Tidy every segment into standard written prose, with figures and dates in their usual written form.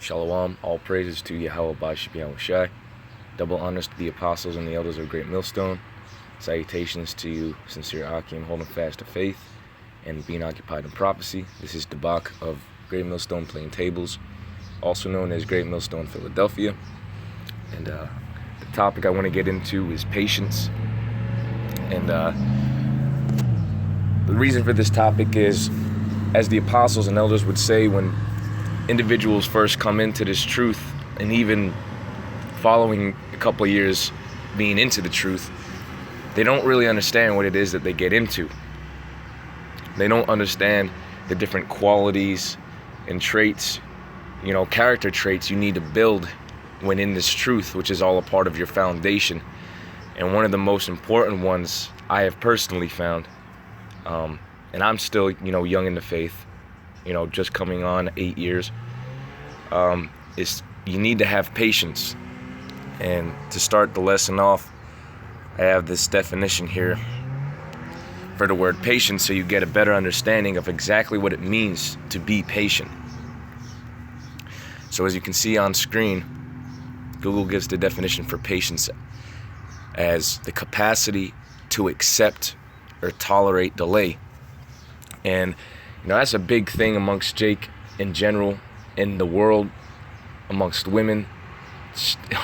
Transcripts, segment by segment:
Shalom, all praises to Yahweh Bashib Yahweh Shai. Double honors to the apostles and the elders of Great Millstone. Salutations to you, sincere Akim, holding fast to faith and being occupied in prophecy. This is Debak of Great Millstone Playing Tables, also known as Great Millstone Philadelphia. And the topic I want to get into is patience. And the reason for this topic is, as the apostles and elders would say, when individuals first come into this truth, and even following a couple of years being into the truth, they don't really understand what it is that they get into. They don't understand the different qualities and traits, character traits you need to build when in this truth, which is all a part of your foundation. And one of the most important ones I have personally found, and I'm still, young in the faith, just coming on 8 years, is you need to have patience. And to start the lesson off, I have this definition here for the word patience, so you get a better understanding of exactly what it means to be patient. So as you can see on screen, Google gives the definition for patience as the capacity to accept or tolerate delay. And that's a big thing amongst Jake in general, in the world, amongst women,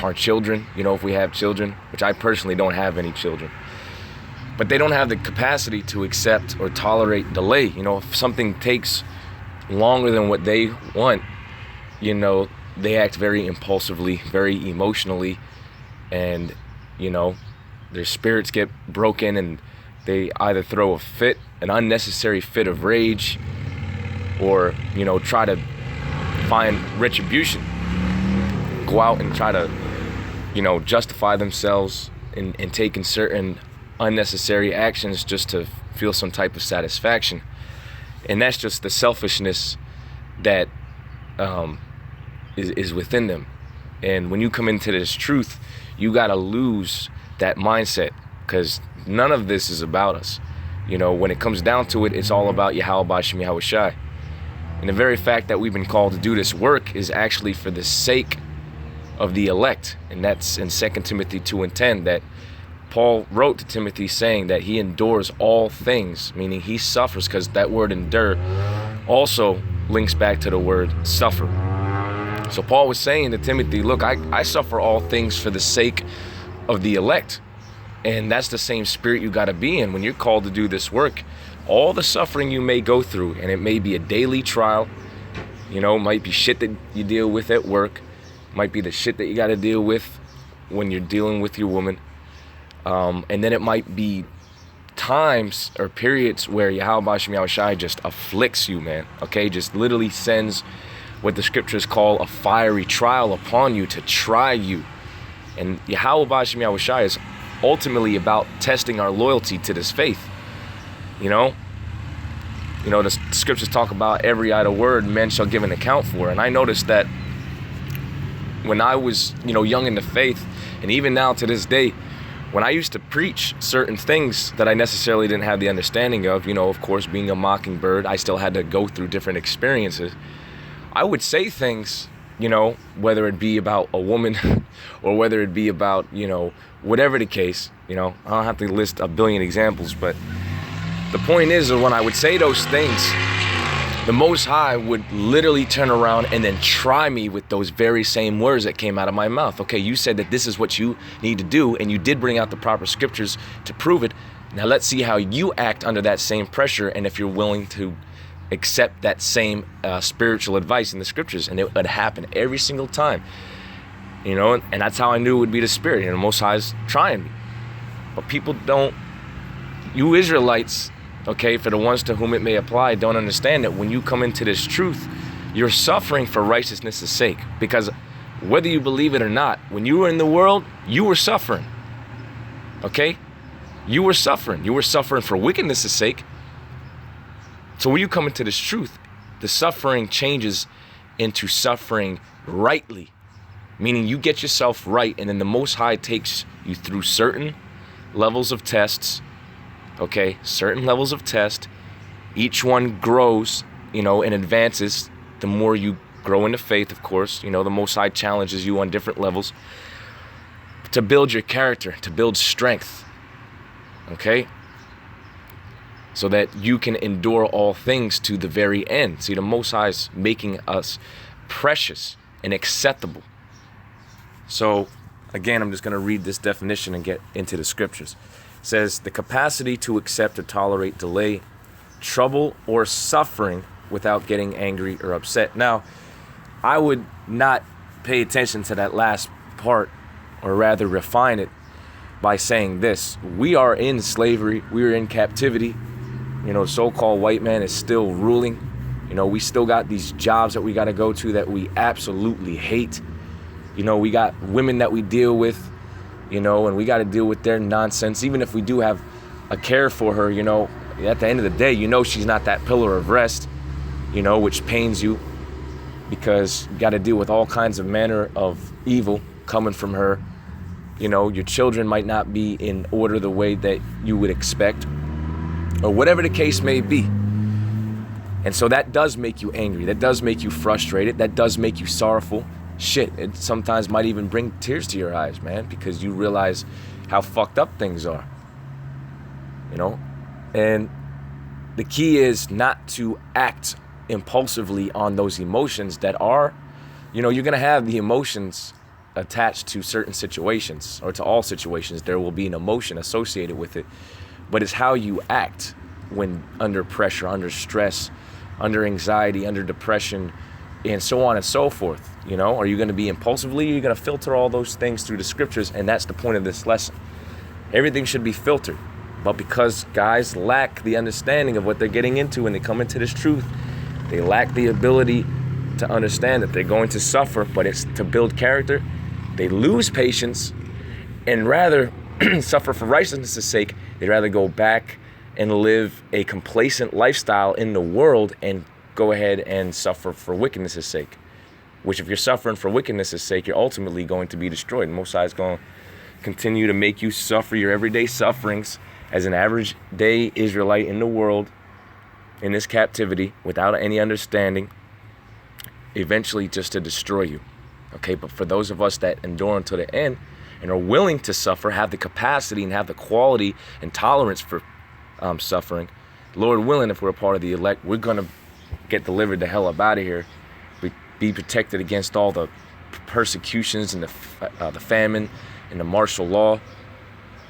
our children, if we have children, which I personally don't have any children. But they don't have the capacity to accept or tolerate delay. If something takes longer than what they want, they act very impulsively, very emotionally, and, their spirits get broken, and they either throw a fit, an unnecessary fit of rage, or, try to find retribution. Go out and try to, justify themselves in taking certain unnecessary actions just to feel some type of satisfaction. And that's just the selfishness that is within them. And when you come into this truth, you got to lose that mindset, because none of this is about us. When it comes down to it, it's all about Yahweh Bashim Yahweh Shai. And the very fact that we've been called to do this work is actually for the sake of the elect. And that's in 2 Timothy 2:10, that Paul wrote to Timothy saying that he endures all things, meaning he suffers, because that word endure also links back to the word suffer. So Paul was saying to Timothy, look, I suffer all things for the sake of the elect. And that's the same spirit you got to be in when you're called to do this work. All the suffering you may go through, and it may be a daily trial, might be shit that you deal with at work, might be the shit that you got to deal with when you're dealing with your woman. And then it might be times or periods where Yahweh Bashim Yahweh Shai just afflicts you, man. Okay, just literally sends what the scriptures call a fiery trial upon you to try you. And Yahweh Bashim Yahweh Shai is ultimately about testing our loyalty to this faith. The scriptures talk about every idle word men shall give an account for. And I noticed that when I was, young in the faith, and even now to this day, when I used to preach certain things that I necessarily didn't have the understanding of course, being a mockingbird, I still had to go through different experiences. I would say things, whether it be about a woman or whether it be about, whatever the case, I don't have to list a billion examples, but the point is that when I would say those things, the Most High would literally turn around and then try me with those very same words that came out of my mouth. Okay, you said that this is what you need to do, and you did bring out the proper scriptures to prove it. Now let's see how you act under that same pressure, and if you're willing to accept that same spiritual advice in the scriptures. And it would happen every single time, and that's how I knew it would be the Spirit. The Most High is trying me. But people don't, you Israelites, okay, for the ones to whom it may apply, don't understand that when you come into this truth, you're suffering for righteousness' sake. Because whether you believe it or not, when you were in the world, you were suffering. Okay? You were suffering. You were suffering for wickedness' sake. So when you come into this truth, the suffering changes into suffering rightly. Meaning you get yourself right, and then the Most High takes you through certain levels of tests. Okay, certain levels of test. Each one grows, and advances the more you grow in the faith, of course. You know, the Most High challenges you on different levels to build your character, to build strength, okay? So that you can endure all things to the very end. See, the Most High is making us precious and acceptable. So, again, I'm just going to read this definition and get into the scriptures. It says, the capacity to accept or tolerate delay, trouble, or suffering without getting angry or upset. Now, I would not pay attention to that last part, or rather refine it by saying this. We are in slavery. We are in captivity. You know, so-called white man is still ruling. You know, we still got these jobs that we got to go to that we absolutely hate. You know, we got women that we deal with, you know, and we got to deal with their nonsense. Even if we do have a care for her, you know, at the end of the day, you know, she's not that pillar of rest, you know, which pains you because you got to deal with all kinds of manner of evil coming from her. You know, your children might not be in order the way that you would expect, or whatever the case may be. And so that does make you angry. That does make you frustrated. That does make you sorrowful. Shit, it sometimes might even bring tears to your eyes, man, because you realize how fucked up things are. You know? And the key is not to act impulsively on those emotions that are, you know, you're going to have the emotions attached to certain situations, or to all situations. There will be an emotion associated with it. But it's how you act when under pressure, under stress, under anxiety, under depression, and so on and so forth. You know, are you going to be impulsively? You're going to filter all those things through the scriptures, and that's the point of this lesson. Everything should be filtered. But because guys lack the understanding of what they're getting into when they come into this truth, they lack the ability to understand that they're going to suffer, but it's to build character. They lose patience, and rather suffer for righteousness' sake, they'd rather go back and live a complacent lifestyle in the world and go ahead and suffer for wickedness' sake. Which, if you're suffering for wickedness' sake, you're ultimately going to be destroyed. Most High is going to continue to make you suffer your everyday sufferings as an average day Israelite in the world, in this captivity, without any understanding, eventually just to destroy you. Okay, but for those of us that endure until the end and are willing to suffer, have the capacity and have the quality and tolerance for suffering, Lord willing, if we're a part of the elect, we're going to get delivered the hell up out of here. Be protected against all the persecutions and the famine and the martial law,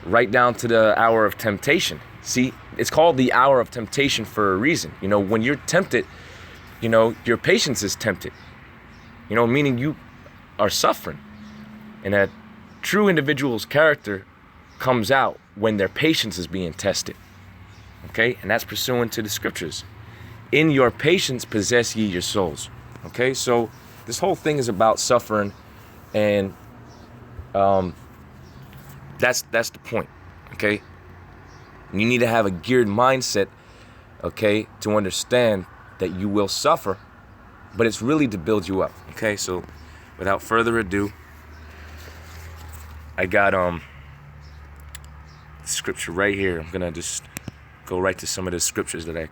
right down to the hour of temptation. See, it's called the hour of temptation for a reason. You know, when you're tempted, you know, your patience is tempted. You know, meaning you are suffering. And a true individual's character comes out when their patience is being tested. Okay? And that's pursuant to the scriptures. In your patience possess ye your souls. Okay? So this whole thing is about suffering, and that's the point. Okay? You need to have a geared mindset, okay, to understand that you will suffer, but it's really to build you up. Okay? So without further ado, I got scripture right here. I'm gonna just go right to some of the scriptures that I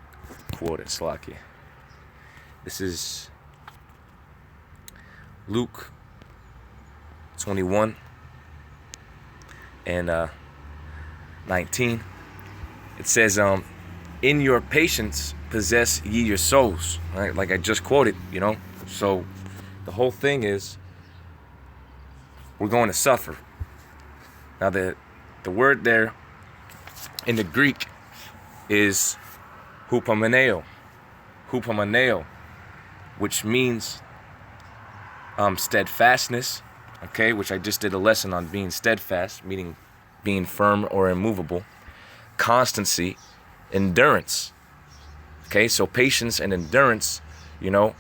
quoted. Slakia. This is Luke 21 and 19. It says, in your patience possess ye your souls. Right? Like I just quoted, you know. So the whole thing is we're going to suffer. Now the word there in the Greek is hupomeneo, which means steadfastness, okay, which I just did a lesson on being steadfast, meaning being firm or immovable, constancy, endurance. Okay, so patience and endurance, you know,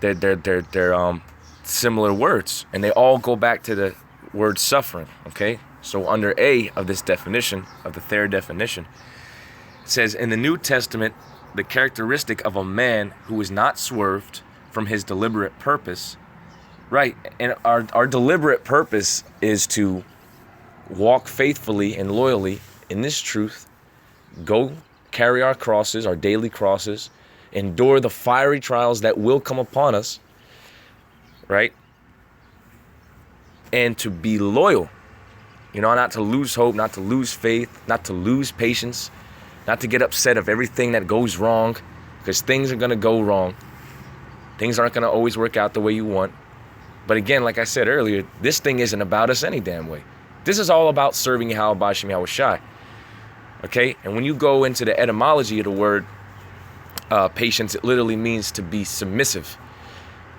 they're similar words, and they all go back to the word suffering. Okay, so under A of this definition, of the third definition, it says in the New Testament, the characteristic of a man who is not swerved from his deliberate purpose, right? And our deliberate purpose is to walk faithfully and loyally in this truth, go carry our crosses, our daily crosses, endure the fiery trials that will come upon us, right? And to be loyal, not to lose hope, not to lose faith, not to lose patience, not to get upset of everything that goes wrong, because things are going to go wrong. Things aren't going to always work out the way you want. But again, like I said earlier, this thing isn't about us any damn way. This is all about serving Yahweh B'Shem Yahweh Shai. Okay? And when you go into the etymology of the word patience, it literally means to be submissive.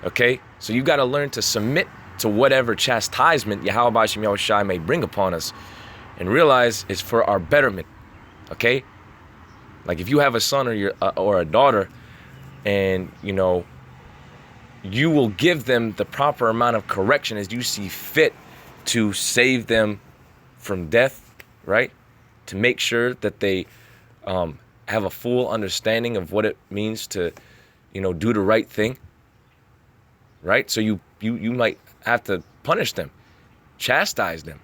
Okay? So you got to learn to submit to whatever chastisement Yahweh B'Shem Yahweh Shai may bring upon us, and realize it's for our betterment. Okay? Like if you have a son or a daughter, and you will give them the proper amount of correction as you see fit to save them from death, right? To make sure that they have a full understanding of what it means to, do the right thing, right? So you might have to punish them, chastise them,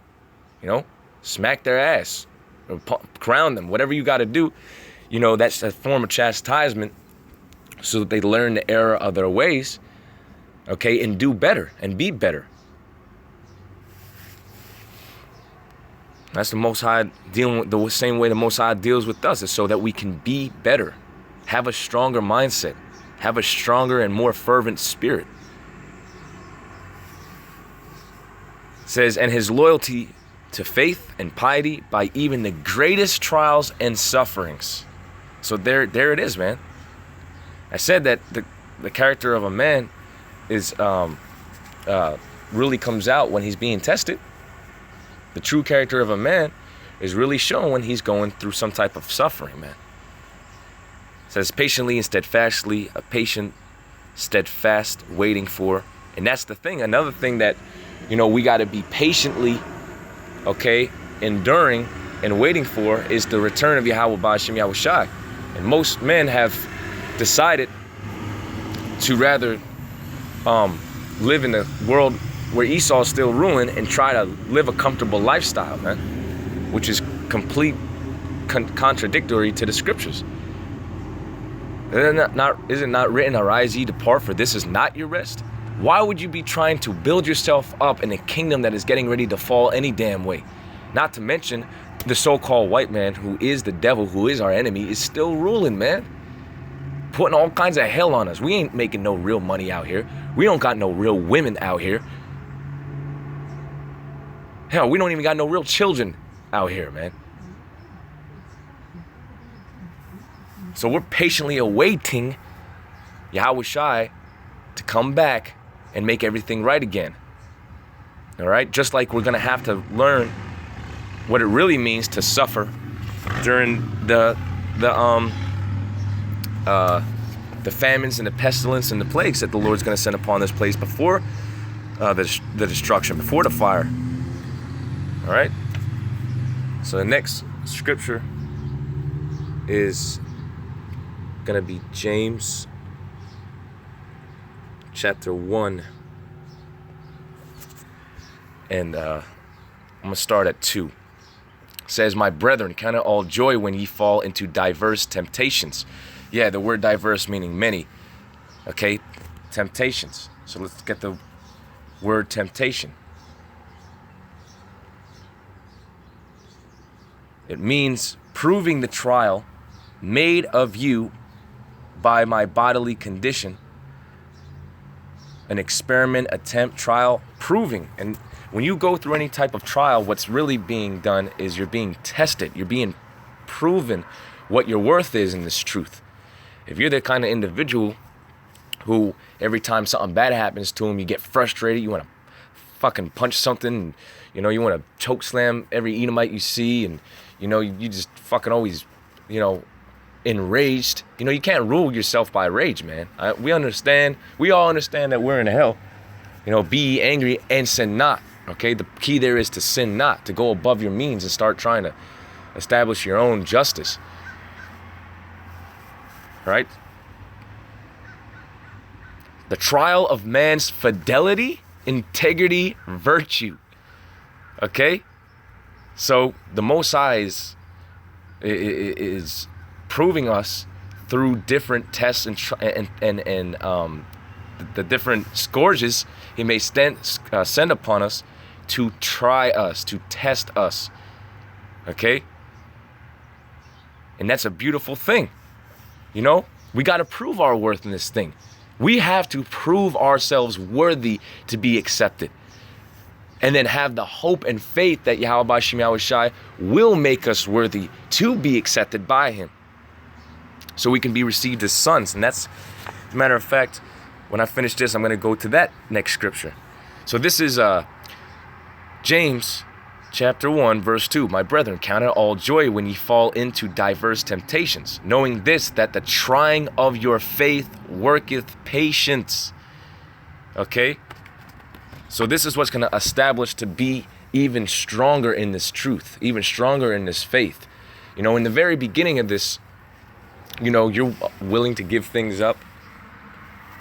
smack their ass, or crown them, whatever you got to do. That's a form of chastisement so that they learn the error of their ways, okay, and do better and be better. That's the Most High dealing with the same way the Most High deals with us, is so that we can be better, have a stronger mindset, have a stronger and more fervent spirit. It says, and his loyalty to faith and piety by even the greatest trials and sufferings. So there it is, man. I said that the character of a man is really comes out when he's being tested. The true character of a man is really shown when he's going through some type of suffering, man. It says patiently and steadfastly, a patient, steadfast waiting for. And that's the thing. Another thing that, we got to be patiently, okay, enduring and waiting for is the return of Yahweh B'Shem Yahweh Shai. And most men have decided to rather live in a world where Esau is still ruling and try to live a comfortable lifestyle, man, which is complete contradictory to the scriptures. Is it not written, arise ye, depart, for this is not your rest? Why would you be trying to build yourself up in a kingdom that is getting ready to fall any damn way? Not to mention the so-called white man, who is the devil, who is our enemy, is still ruling, man. Putting all kinds of hell on us. We ain't making no real money out here. We don't got no real women out here. Hell, we don't even got no real children out here, man. So we're patiently awaiting Yahweh Shai to come back and make everything right again. All right? Just like we're going to have to learn what it really means to suffer during the famines and the pestilence and the plagues that the Lord's going to send upon this place before the destruction, before the fire. All right? So the next scripture is going to be James chapter 1. And I'm going to start at 2. It says, my brethren, count it all joy when ye fall into diverse temptations. Yeah, the word diverse meaning many. Okay, temptations. So let's get the word temptation. It means proving the trial made of you by my bodily condition. An experiment, attempt, trial, proving. And when you go through any type of trial, what's really being done is you're being tested. You're being proven what your worth is in this truth. If you're the kind of individual who every time something bad happens to him, you get frustrated, you want to fucking punch something, and, you want to choke slam every Edomite you see, and you just fucking always, enraged. You can't rule yourself by rage, man. We all understand that we're in hell. Be ye angry and sin not. Okay, the key there is to sin not, to go above your means and start trying to establish your own justice. Right? The trial of man's fidelity, integrity, virtue. Okay? So the Most High is proving us through different tests and the different scourges he may send upon us to try us, to test us. Okay? And that's a beautiful thing. You know, we got to prove our worth in this thing. We have to prove ourselves worthy to be accepted. And then have the hope and faith that Yahweh B'Shem Yahweh Shai will make us worthy to be accepted by him. So we can be received as sons. And that's, as a matter of fact, when I finish this, I'm going to go to that next scripture. So this is James chapter 1, verse 2. My brethren, count it all joy when ye fall into diverse temptations, knowing this, that the trying of your faith worketh patience. Okay? So this is what's going to establish to be even stronger in this truth, even stronger in this faith. You know, in the very beginning of this, you know, you're willing to give things up,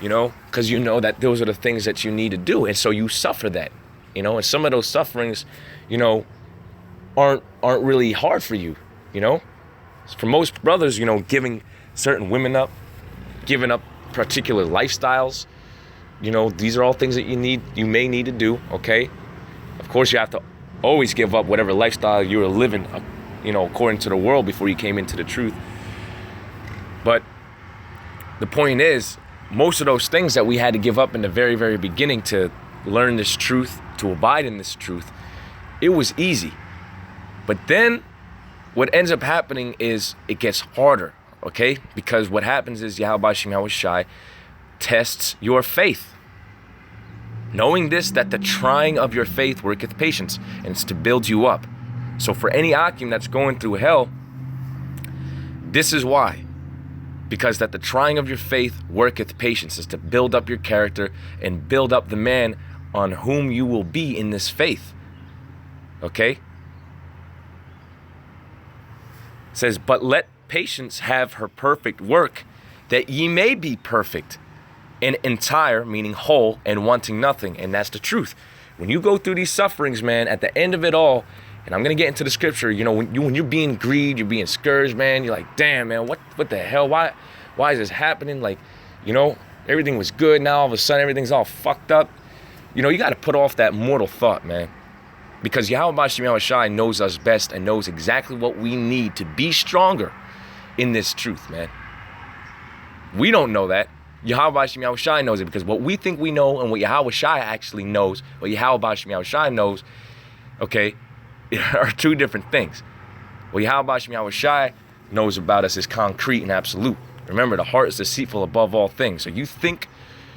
you know, because you know that those are the things that you need to do. And so you suffer that, you know, and some of those sufferings, you know, aren't really hard for you, you know. For most brothers, you know, giving certain women up, giving up particular lifestyles, you know, these are all things that you may need to do, okay? Of course, you have to always give up whatever lifestyle you were living, you know, according to the world before you came into the truth. But the point is, most of those things that we had to give up in the very, very beginning to learn this truth, to abide in this truth, it was easy. But then what ends up happening is it gets harder, okay? Because what happens is Yahweh B'Shem Yahweh Shai tests your faith. Knowing this, that the trying of your faith worketh patience, and it's to build you up. So for any Akim that's going through hell, this is why. Because that the trying of your faith worketh patience, is to build up your character and build up the man on whom you will be in this faith. Okay? It says, but let patience have her perfect work, that ye may be perfect and entire, meaning whole, and wanting nothing. And that's the truth. When you go through these sufferings, man, at the end of it all, and I'm going to get into the scripture, you know, when you're being grieved, you're being scourged, man, you're like, damn, man, what the hell? Why is this happening? Like, you know, everything was good. Now all of a sudden, everything's all fucked up. You know, you got to put off that mortal thought, man. Because Yahweh B'Shem Yahweh Shai knows us best and knows exactly what we need to be stronger in this truth, man. We don't know that. Yahweh B'Shem Yahweh Shai knows it, because what we think we know and what Yahweh Shai actually knows, what Yahweh B'Shem Yahweh Shai knows, okay, are two different things. What Yahweh B'Shem Yahweh Shai knows about us is concrete and absolute. Remember, the heart is deceitful above all things. So you think,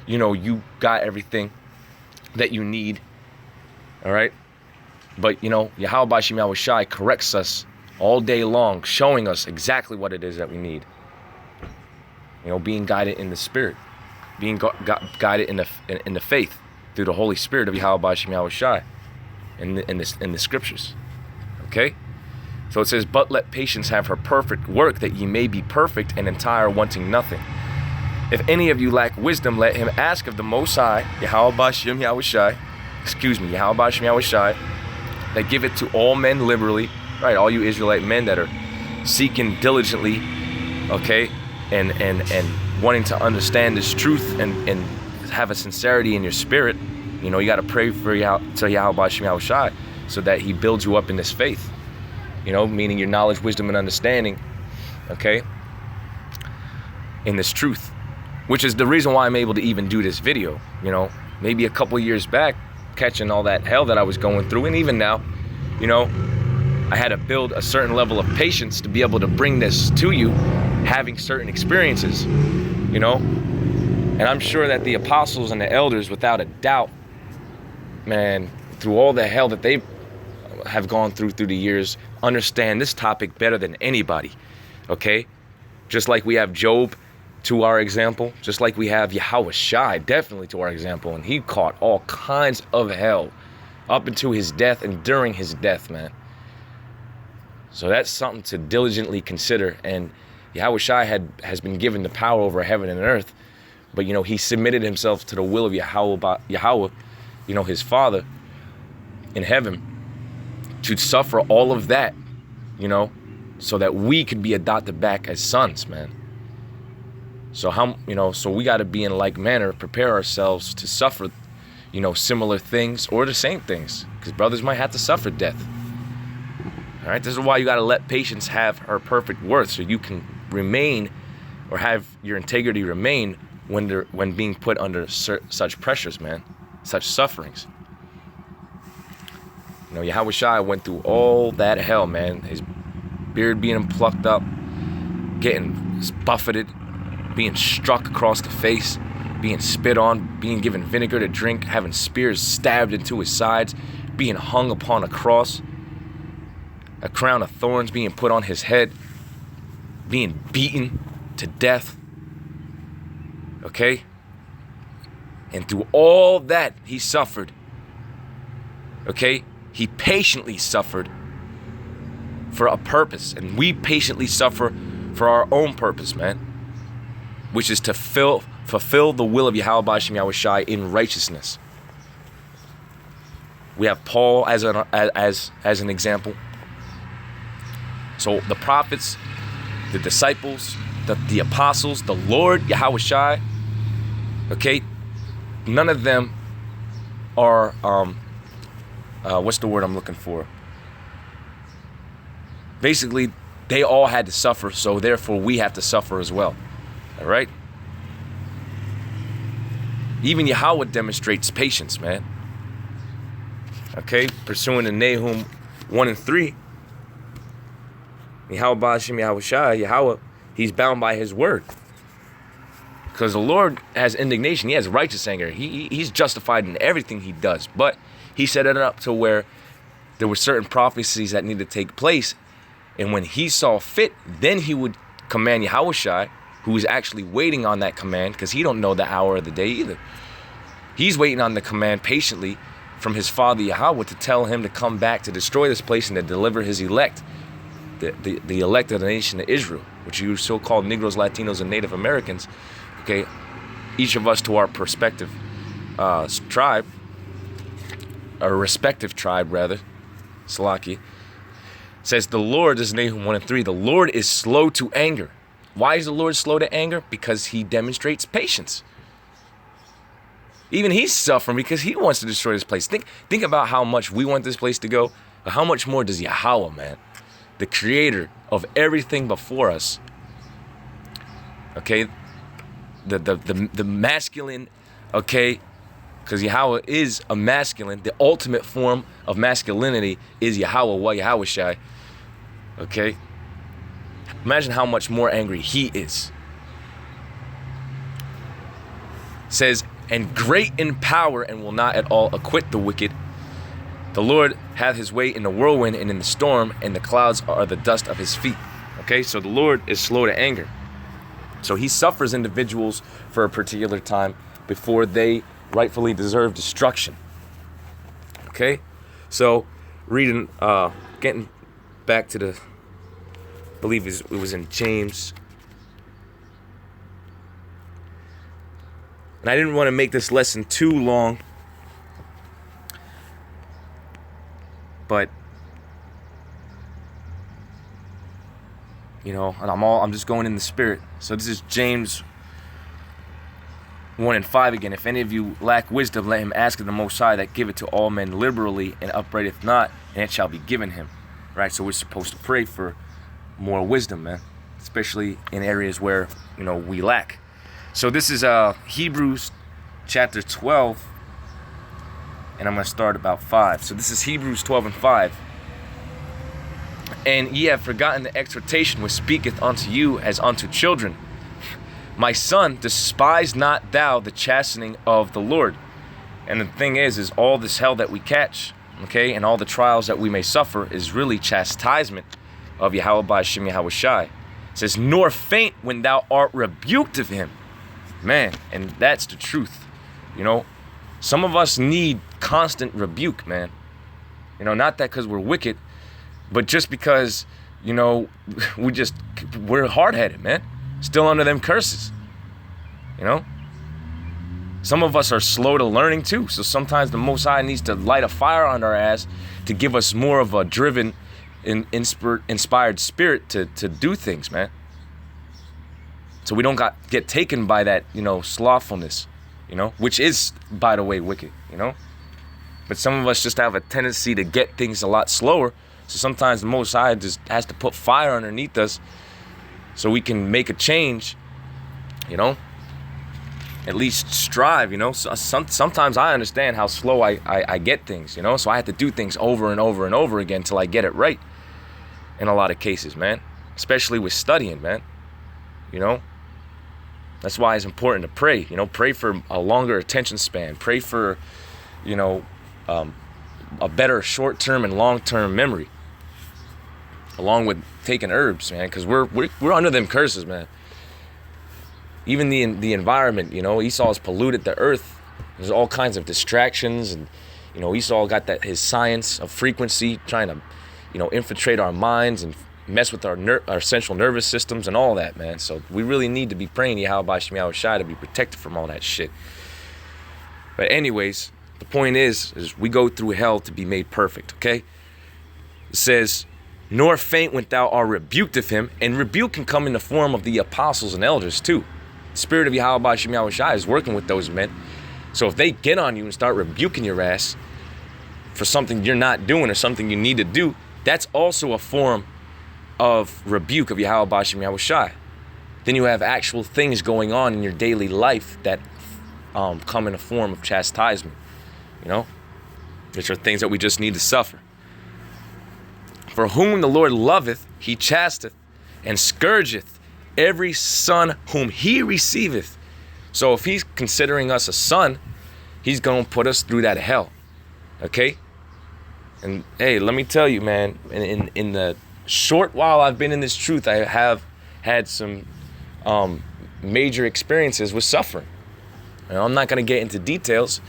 you know, you got everything that you need, all right? But, you know, Yahweh B'Shem Yahweh Shai corrects us all day long, showing us exactly what it is that we need. You know, being guided in the Spirit, being guided in the faith through the Holy Spirit of Yahweh B'Shem Yahweh Shai in the scriptures. Okay? So it says, but let patience have her perfect work, that ye may be perfect and entire, wanting nothing. If any of you lack wisdom, let him ask of the Most High, Yahweh B'Shem Yahweh Shai, Yahweh B'Shem Yahweh Shai, that give it to all men liberally, right? All you Israelite men that are seeking diligently, okay, and wanting to understand this truth and have a sincerity in your spirit. You know, you got to pray for Yahweh B'Shem Yahweh Shai, so that he builds you up in this faith. You know, meaning your knowledge, wisdom, and understanding, okay, in this truth, which is the reason why I'm able to even do this video. You know, maybe a couple years back, catching all that hell that I was going through, and even now, you know, I had to build a certain level of patience to be able to bring this to you, having certain experiences, you know. And I'm sure that the apostles and the elders, without a doubt, man, through all the hell that they have gone through the years, understand this topic better than anybody, okay? Just like we have Job to our example, just like we have Yahweh Shai definitely to our example, and he caught all kinds of hell up into his death and during his death, man. So that's something to diligently consider. And Yahweh Shai has been given the power over heaven and earth, but, you know, he submitted himself to the will of Yahweh, you know, his Father in heaven, to suffer all of that, you know, so that we could be adopted back as sons, man. So so we got to be in like manner, prepare ourselves to suffer, similar things or the same things, because brothers might have to suffer death. All right, this is why you got to let patience have her perfect worth, so you can remain or have your integrity remain when being put under such pressures, man, such sufferings. Yahweh Shai went through all that hell, man. His beard being plucked up, getting buffeted, being struck across the face, being spit on, being given vinegar to drink, having spears stabbed into his sides, being hung upon a cross, a crown of thorns being put on his head, being beaten to death. Okay? And through all that he suffered, okay, he patiently suffered for a purpose. And we patiently suffer for our own purpose, man, which is to fulfill the will of Yahweh B'Shem Yahweh Shai in righteousness. We have Paul as an example. So the prophets, the disciples, the apostles, the Lord Yahweh Shai, okay, none of them are what's the word I'm looking for? Basically, they all had to suffer, so therefore we have to suffer as well. All right? Even Yahweh demonstrates patience, man. Okay? Pursuing the Nahum 1 and 3. Yahweh B'Shem Yahweh Shai, Yahweh, he's bound by his word. Because the Lord has indignation. He has righteous anger. He's justified in everything he does. But he set it up to where there were certain prophecies that needed to take place. And when he saw fit, then he would command Yahweh Shai, who is actually waiting on that command, because he don't know the hour of the day either. He's waiting on the command patiently from his father Yahweh to tell him to come back to destroy this place and to deliver his elect, the elect of the nation of Israel, which you so-called Negroes, Latinos, and Native Americans, okay, each of us to our perspective tribe, or respective tribe rather, Salaki, says the Lord, this is Nahum 1 and 3, the Lord is slow to anger. Why is the Lord slow to anger? Because he demonstrates patience. Even he's suffering because he wants to destroy this place. Think about how much we want this place to go. But how much more does Yahweh, man, the creator of everything before us, okay, the masculine, okay, because Yahweh is a masculine, the ultimate form of masculinity is Yahweh, Yahweh Shai, okay? Imagine how much more angry he is. Says, and great in power and will not at all acquit the wicked. The Lord hath his way in the whirlwind and in the storm, and the clouds are the dust of his feet. Okay, so the Lord is slow to anger. So he suffers individuals for a particular time before they rightfully deserve destruction. Okay, so reading, getting back to the, I believe it was in James. And I didn't want to make this lesson too long, but and I'm just going in the spirit. So this is James 1 and 5 again. If any of you lack wisdom, let him ask of the Most High, that giveth to all men liberally, and upbraideth not, and it shall be given him. Right? So we're supposed to pray for more wisdom, man, especially in areas where we lack. So this is Hebrews chapter 12, and I'm going to start about 5. So this is Hebrews 12 and 5. And ye have forgotten the exhortation which speaketh unto you as unto children. My son, despise not thou the chastening of the Lord. And the thing is all this hell that we catch, okay, and all the trials that we may suffer is really chastisement of Yahweh B'Shem Yahweh Shai. It says, nor faint when thou art rebuked of him. Man, and that's the truth. Some of us need constant rebuke, man. Not that because we're wicked, but just because, we're hard-headed, man. Still under them curses. Some of us are slow to learning too. So sometimes the Most High needs to light a fire on our ass to give us more of a driven, inspired spirit to do things, man. So we don't get taken by that, slothfulness, which is, by the way, wicked, But some of us just have a tendency to get things a lot slower. So sometimes the Most High just has to put fire underneath us so we can make a change, At least strive, So sometimes I understand how slow I get things, So I have to do things over and over and over again till I get it right in a lot of cases, man. Especially with studying, man. That's why it's important to pray. Pray for a longer attention span. Pray for, a better short-term and long-term memory. Along with taking herbs, man, because we're under them curses, man. Even the environment, Esau has polluted the earth. There's all kinds of distractions, and Esau got his science of frequency trying to, infiltrate our minds and mess with our central nervous systems and all that, man. So we really need to be praying Yahweh Shem Yahweh Shai to be protected from all that shit. But anyways, the point is we go through hell to be made perfect, okay? It says, nor faint when thou art rebuked of him, and rebuke can come in the form of the apostles and elders too. The spirit of Yahweh Shem Yahweh Shai is working with those men. So if they get on you and start rebuking your ass for something you're not doing or something you need to do, that's also a form of rebuke of Yahweh Shem Yahweh Shai. Then you have actual things going on in your daily life that come in a form of chastisement, which are things that we just need to suffer. For whom the Lord loveth, he chasteth and scourgeth every son whom he receiveth. So if he's considering us a son, he's going to put us through that hell, okay? And hey, let me tell you, man, in the short while I've been in this truth, I have had some major experiences with suffering. I'm not going to get into details,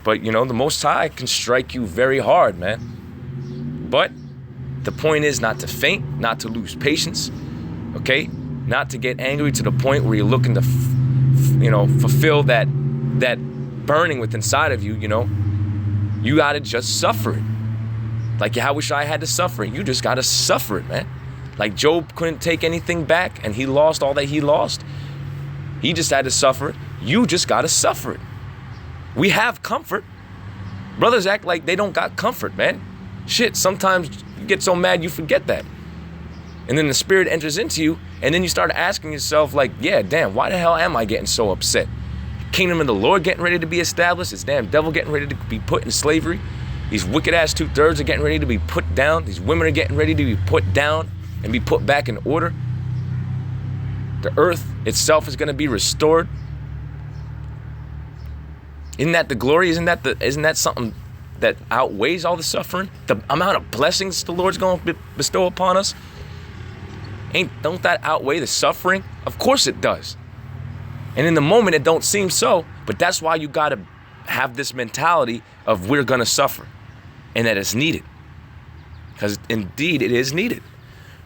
but the Most High can strike you very hard, man. But the point is not to faint, not to lose patience, okay? Not to get angry to the point where you're looking to, fulfill that burning within inside of you, You got to just suffer it. Like Yahweh Shai had to suffer it. You just got to suffer it, man. Like Job couldn't take anything back and he lost all that he lost. He just had to suffer it. You just got to suffer it. We have comfort. Brothers act like they don't got comfort, man. Shit, sometimes you get so mad you forget that. And then the spirit enters into you and then you start asking yourself like, yeah, damn, why the hell am I getting so upset? Kingdom of the Lord getting ready to be established. This damn devil getting ready to be put in slavery. These wicked ass 2/3 are getting ready to be put down. These women are getting ready to be put down and be put back in order. The earth itself is going to be restored. Isn't that the glory? Isn't that something that outweighs all the suffering? The amount of blessings the Lord's going to bestow upon us. Don't that outweigh the suffering? Of course it does. And in the moment it don't seem so, but that's why you got to have this mentality of we're going to suffer and that it's needed. Because indeed it is needed.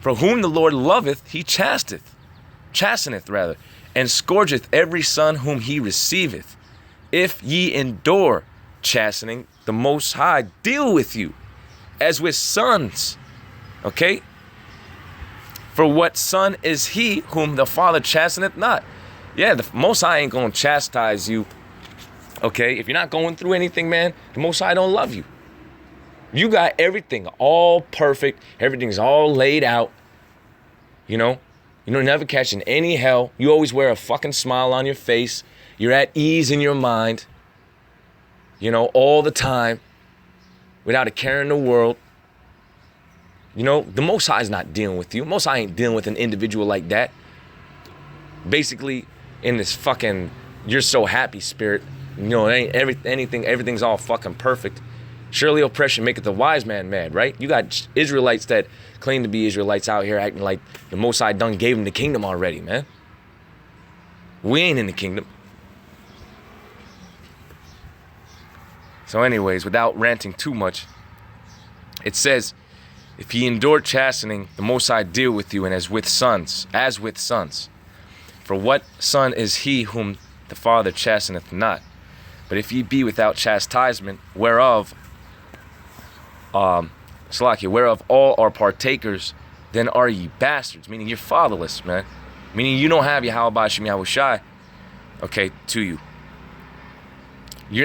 For whom the Lord loveth, he chasteneth, and scourgeth every son whom he receiveth. If ye endure chastening, the Most High deal with you as with sons. Okay? For what son is he whom the Father chasteneth not? Yeah, the Most High ain't going to chastise you. Okay? If you're not going through anything, man, the Most High don't love you. You got everything all perfect. Everything's all laid out. You're never catching any hell. You always wear a fucking smile on your face. You're at ease in your mind. All the time. Without a care in the world. The Most High is not dealing with you. Most High ain't dealing with an individual like that. Basically, in this fucking you're so happy spirit. It ain't everything's all fucking perfect. Surely oppression maketh the wise man mad, right? You got Israelites that claim to be Israelites out here acting like the Most High done gave them the kingdom already, man. We ain't in the kingdom. So anyways, without ranting too much, it says, if ye endure chastening, the Most High deal with you, and as with sons. For what son is he whom the Father chasteneth not? But if ye be without chastisement, whereof all are partakers, then are ye bastards, meaning you're fatherless, man. Meaning you don't have Yahweh Shem Yahweh Shai, okay, to you.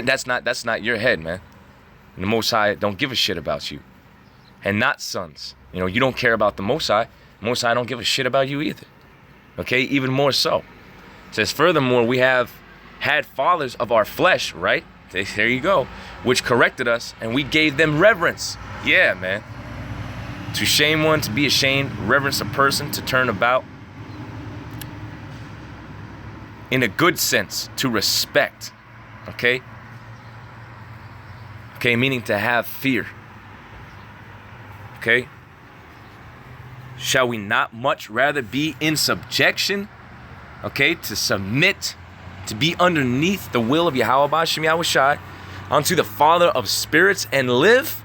That's not your head, man. And the Most High don't give a shit about you. And not sons. You know, you don't care about the Most High. The Most High don't give a shit about you either. Okay, even more so. It says, furthermore, we have had fathers of our flesh, right? There you go. Which corrected us, and we gave them reverence. Yeah, man. To shame one, to be ashamed, reverence a person, to turn about. In a good sense, to respect. Okay? Okay, meaning to have fear. Okay? Shall we not much rather be in subjection? Okay, to submit, to be underneath the will of Yahweh Shem Yahweh Shai, unto the Father of spirits, and live?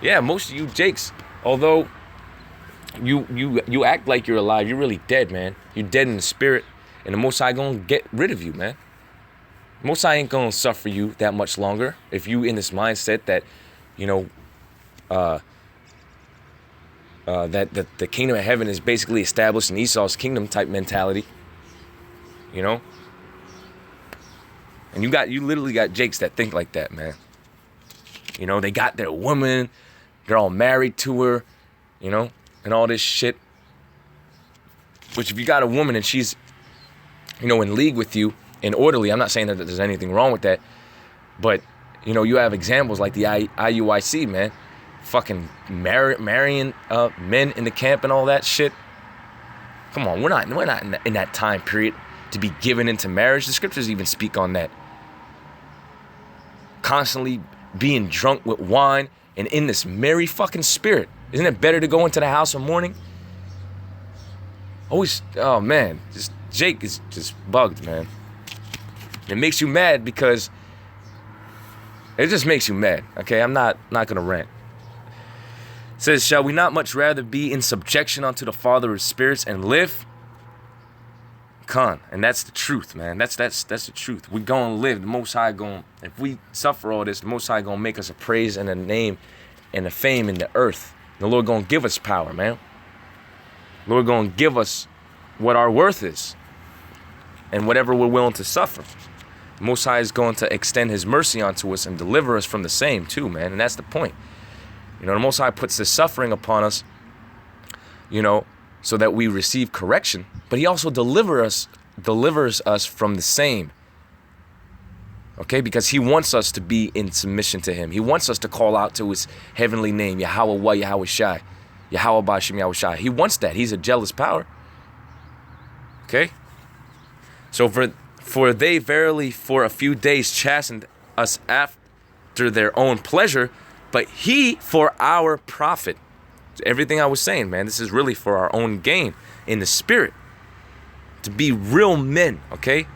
Yeah, most of you Jakes, although you act like you're alive, you're really dead, man. You're dead in the spirit, and the Most High gonna get rid of you, man. The Most High ain't gonna suffer you that much longer if you in this mindset that, you know, that the kingdom of heaven is basically established in Esau's kingdom type mentality. You know? And you literally got Jakes that think like that, man. You know, they got their woman, they're all married to her, you know, and all this shit. Which if you got a woman and she's, you know, in league with you and orderly, I'm not saying that there's anything wrong with that, but, you know, you have examples like the IUIC, man. Fucking marrying men in the camp and all that shit. Come on, we're not in that time period to be given into marriage. The scriptures even speak on that. Constantly being drunk with wine and in this merry fucking spirit. Isn't it better to go into the house of mourning? Always, oh man, Jake is just bugged, man. It makes you mad because it just makes you mad. Okay, I'm not gonna rant. It says, shall we not much rather be in subjection unto the Father of spirits and live? And that's the truth, man. That's the truth. We gonna live. The Most High gonna, if we suffer all this, the Most High gonna make us a praise and a name and a fame in the earth. The Lord gonna give us power, man. The Lord gonna give us what our worth is and whatever we're willing to suffer. The Most High is going to extend his mercy onto us and deliver us from the same too, man. And that's the point. You know, the Most High puts this suffering upon us, you know, so that we receive correction, but he also delivers us from the same. Okay, because he wants us to be in submission to him. He wants us to call out to his heavenly name, Yahweh Yahweh Shai, Yahweh Bashem Yahweh Shai. He wants that. He's a jealous power. Okay? So for they verily for a few days chastened us after their own pleasure, but he for our profit. Everything I was saying, man, this is really for our own gain in the spirit. To be real men, okay?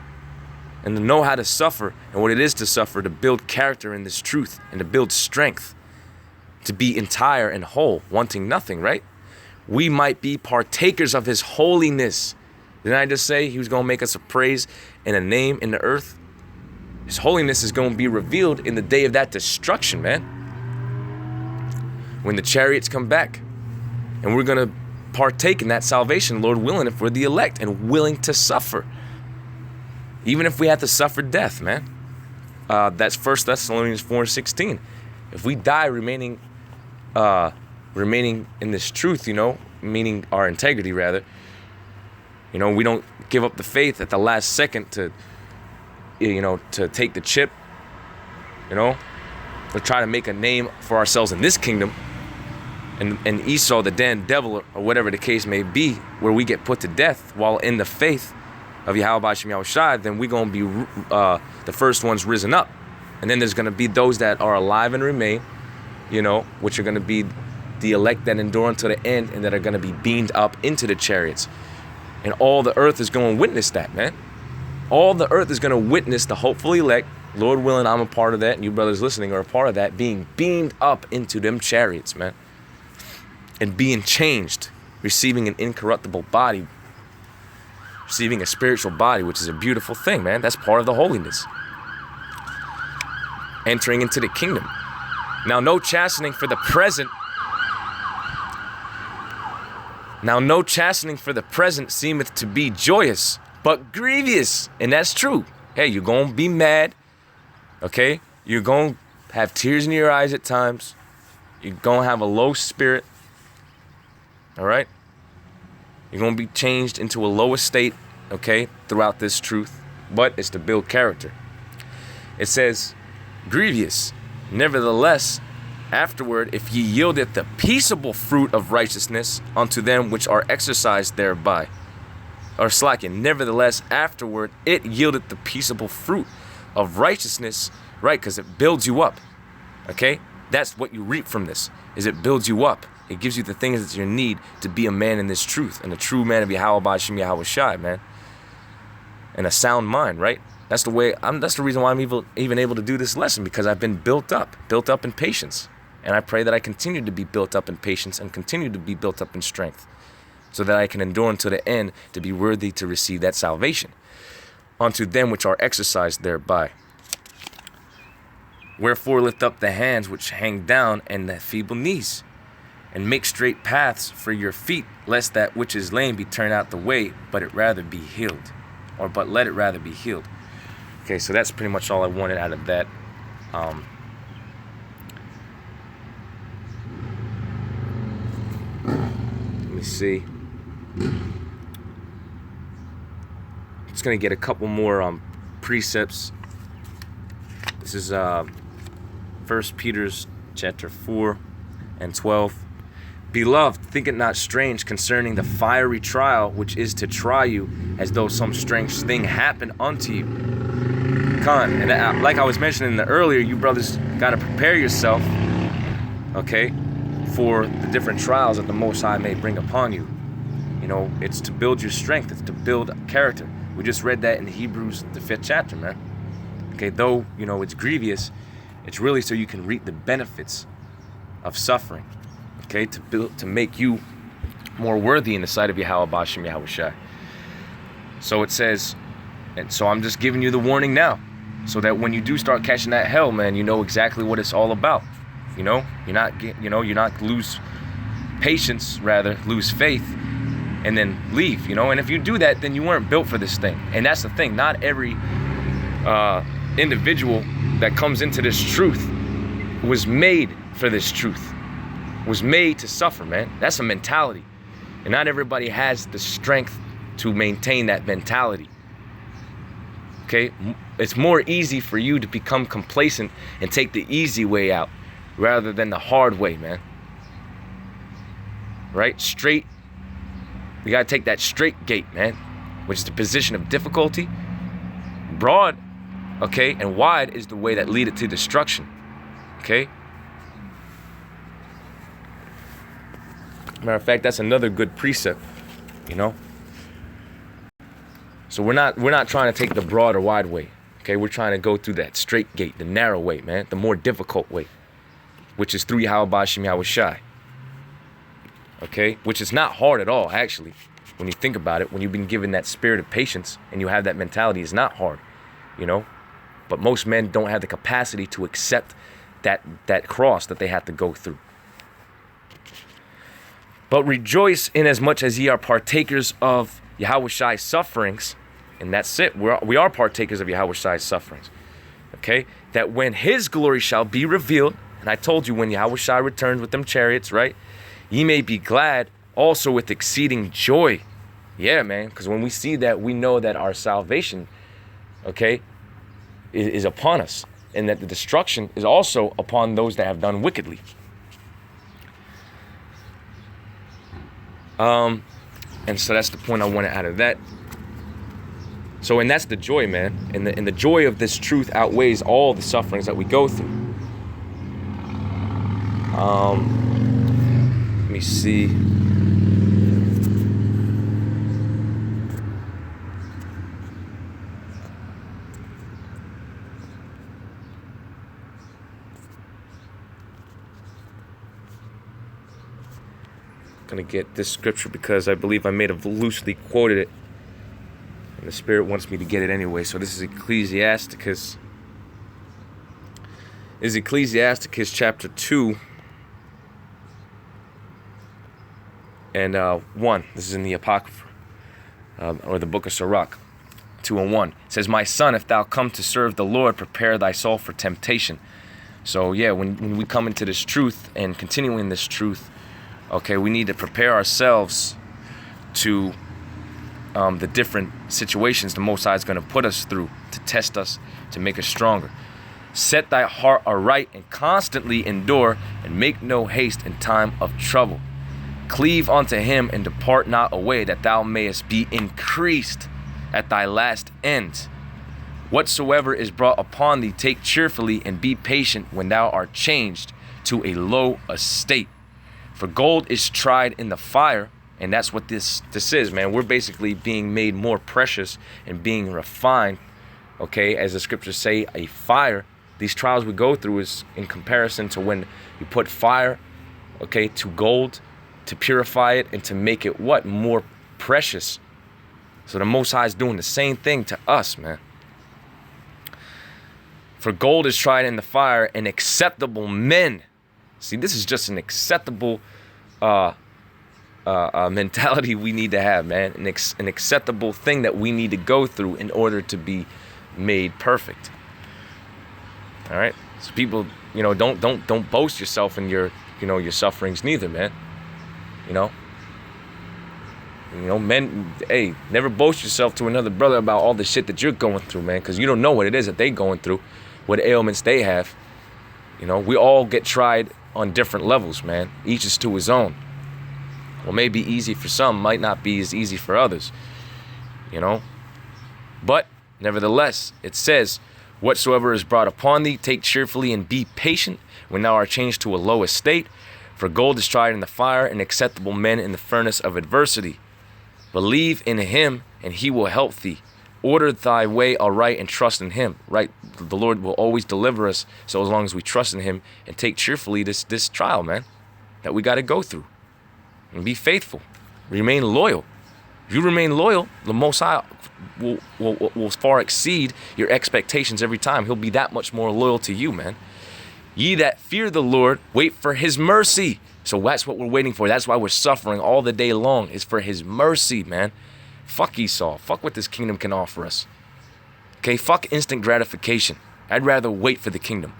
And to know how to suffer and what it is to suffer, to build character in this truth and to build strength. To be entire and whole, wanting nothing, right? We might be partakers of his holiness. Didn't I just say he was going to make us a praise and a name in the earth? His holiness is going to be revealed in the day of that destruction, man. When the chariots come back. And we're going to partake in that salvation, Lord willing, if we're the elect and willing to suffer. Even if we have to suffer death, man. That's 1 Thessalonians 4:16. If we die remaining in this truth, you know, meaning our integrity rather, you know, we don't give up the faith at the last second to, you know, to take the chip, you know, to try to make a name for ourselves in this kingdom. And Esau, the damn devil, or whatever the case may be, where we get put to death while in the faith of Yahweh Shem Yahweh Shai, then we're going to be the first ones risen up. And then there's going to be those that are alive and remain, you know, which are going to be the elect that endure unto the end and that are going to be beamed up into the chariots. And all the earth is going to witness that, man. All the earth is going to witness the hopeful elect. Lord willing, I'm a part of that, and you brothers listening are a part of that, being beamed up into them chariots, man. And being changed, receiving an incorruptible body, receiving a spiritual body, which is a beautiful thing, man. That's part of the holiness. Entering into the kingdom. Now, no chastening for the present. Now no chastening for the present seemeth to be joyous, but grievous. And that's true. Hey, you're going to be mad. Okay? You're going to have tears in your eyes at times. You're going to have a low spirit. All right? You're going to be changed into a lower state, okay, throughout this truth. But it's to build character. It says, grievous. Nevertheless, afterward, if ye yieldeth the peaceable fruit of righteousness unto them which are exercised thereby. Or slacking. Nevertheless, afterward, it yieldeth the peaceable fruit of righteousness, right? Because it builds you up. Okay? That's what you reap from this, is it builds you up. It gives you the things that you need to be a man in this truth, and a true man of Yahweh Ba'Shem Yahweh Shai, man. And a sound mind, right? That's the way. That's the reason why I'm even able to do this lesson, because I've been built up in patience, and I pray that I continue to be built up in patience and continue to be built up in strength, so that I can endure unto the end to be worthy to receive that salvation unto them which are exercised thereby. Wherefore lift up the hands which hang down and the feeble knees, and make straight paths for your feet, lest that which is lame be turned out the way, but let it rather be healed. Okay, so that's pretty much all I wanted out of that. Let me see. Just gonna get a couple more precepts. This is 1 Peter's chapter 4 and 12. Beloved, think it not strange concerning the fiery trial which is to try you, as though some strange thing happened unto you. And like I was mentioning earlier, you brothers got to prepare yourself, okay, for the different trials that the Most High may bring upon you. You know, it's to build your strength. It's to build character. We just read that in Hebrews, the 5th chapter, man. Okay, though, you know, it's grievous, it's really so you can reap the benefits of suffering. Okay, to make you more worthy in the sight of Yahweh Ba'Shem Yahweh Shai. So it says, and so I'm just giving you the warning now, so that when you do start catching that hell, man, you know exactly what it's all about. You know, you're not lose patience, rather lose faith, and then leave. You know, and if you do that, then you weren't built for this thing. And that's the thing. Not every individual that comes into this truth was made for this truth. Was made to suffer, man. That's a mentality. And not everybody has the strength to maintain that mentality. Okay? It's more easy for you to become complacent and take the easy way out rather than the hard way, man. Right? Straight. You gotta take that straight gate, man, which is the position of difficulty. Broad, okay, and wide is the way that leadeth to destruction. Okay? Matter of fact, that's another good precept, you know. So we're not trying to take the broad or wide way. Okay, we're trying to go through that straight gate, the narrow way, man, the more difficult way, which is through Yahweh Ba'Shem Yahweh Shai. Okay, which is not hard at all, actually. When you think about it, when you've been given that spirit of patience and you have that mentality, it's not hard, you know. But most men don't have the capacity to accept that cross that they have to go through. But rejoice inasmuch as ye are partakers of Yahweh Shai's sufferings. And that's it. We are partakers of Yahweh Shai's sufferings. Okay? That when his glory shall be revealed, and I told you when Yahweh Shai returns with them chariots, right? Ye may be glad also with exceeding joy. Yeah, man. Because when we see that, we know that our salvation, okay, is upon us. And that the destruction is also upon those that have done wickedly. And so that's the point I wanted out of that. So, and that's the joy, man. And the joy of this truth outweighs all the sufferings that we go through. Let me see. Gonna get this scripture because I believe I may have loosely quoted it, and the Spirit wants me to get it anyway. So this is Ecclesiasticus. This is Ecclesiasticus chapter 2 and 1. This is in the Apocrypha, or the book of Sirach, 2 and 1. It says, "My son, if thou come to serve the Lord, prepare thy soul for temptation." So yeah, when we come into this truth and continuing this truth, okay, we need to prepare ourselves to the different situations the Most High is going to put us through to test us, to make us stronger. "Set thy heart aright and constantly endure, and make no haste in time of trouble. Cleave unto him and depart not away, that thou mayest be increased at thy last end. Whatsoever is brought upon thee, take cheerfully, and be patient when thou art changed to a low estate. For gold is tried in the fire." And that's what this is, man. We're basically being made more precious and being refined, okay? As the scriptures say, a fire. These trials we go through is in comparison to when you put fire, okay, to gold, to purify it and to make it what? More precious. So the Most High is doing the same thing to us, man. "For gold is tried in the fire, and acceptable men." See, this is just an acceptable mentality we need to have, man. An acceptable thing that we need to go through in order to be made perfect. All right. So people, don't boast yourself in your sufferings neither, man. Men, hey, never boast yourself to another brother about all the shit that you're going through, man, because you don't know what it is that they going through, what ailments they have. We all get tried on different levels, man. Each is to his own. What may be easy for some might not be as easy for others, But nevertheless, it says, "Whatsoever is brought upon thee, take cheerfully and be patient when thou art changed to a low estate. For gold is tried in the fire, and acceptable men in the furnace of adversity. Believe in him, and he will help thee. Order thy way aright and trust in him." Right? The Lord will always deliver us, so as long as we trust in him and take cheerfully this trial, man, that we got to go through. And be faithful. Remain loyal. If you remain loyal, the Most High will far exceed your expectations every time. He'll be that much more loyal to you, man. "Ye that fear the Lord, wait for his mercy." So that's what we're waiting for. That's why we're suffering all the day long, is for his mercy, man. Fuck Esau. Fuck what this kingdom can offer us. Okay, fuck instant gratification. I'd rather wait for the kingdom.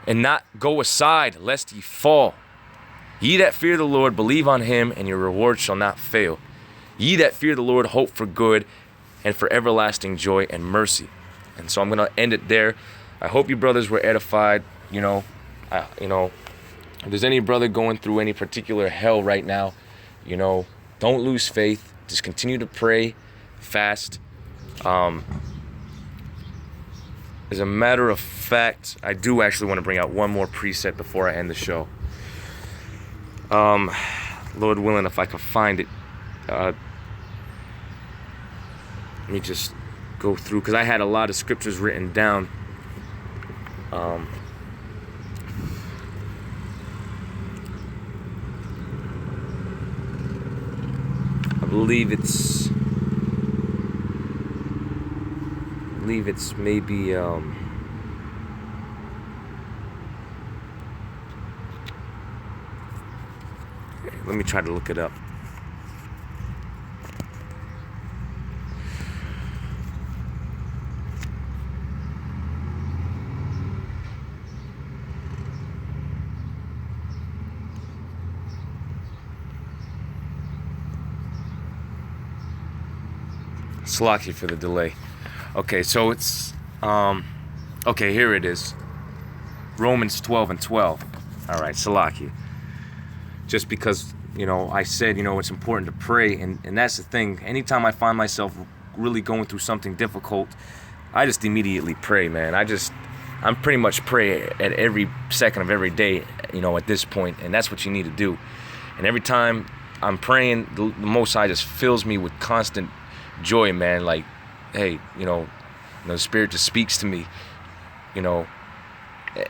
"And not go aside, lest ye fall. Ye that fear the Lord, believe on him, and your reward shall not fail. Ye that fear the Lord, hope for good, and for everlasting joy and mercy." And so I'm going to end it there. I hope you brothers were edified. If there's any brother going through any particular hell right now, don't lose faith. Just continue to pray, fast. As a matter of fact, I do actually want to bring out one more preset before I end the show. Lord willing, if I can find it, let me just go through, because I had a lot of scriptures written down. I believe it's maybe let me try to look it up. Slacky for the delay. Okay, so it's okay, here it is. Romans 12:12. All right, Salakia. Just because, I said, it's important to pray, and that's the thing. Anytime I find myself really going through something difficult, I just immediately pray, man. I'm pretty much pray at every second of every day, at this point, and that's what you need to do. And every time I'm praying, the Most High just fills me with constant joy, man. Like, hey, the Spirit just speaks to me,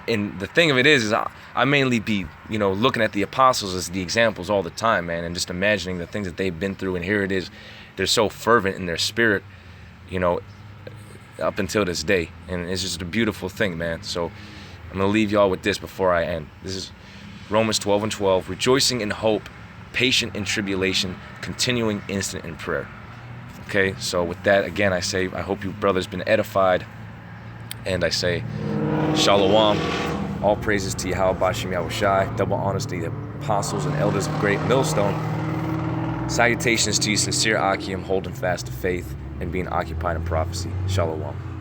And the thing of it is I mainly be, looking at the apostles as the examples all the time, man, and just imagining the things that they've been through. And here it is, they're so fervent in their spirit, up until this day. And it's just a beautiful thing, man. So I'm going to leave y'all with this before I end. This is Romans 12:12, rejoicing in hope, patient in tribulation, continuing instant in prayer. Okay, so with that, again, I say, I hope you brothers been edified. And I say, Shalom. All praises to Yahweh Bashem Yahushai. Double honors to the apostles and elders of Great Millstone. Salutations to you, sincere Akim, holding fast to faith and being occupied in prophecy. Shalom.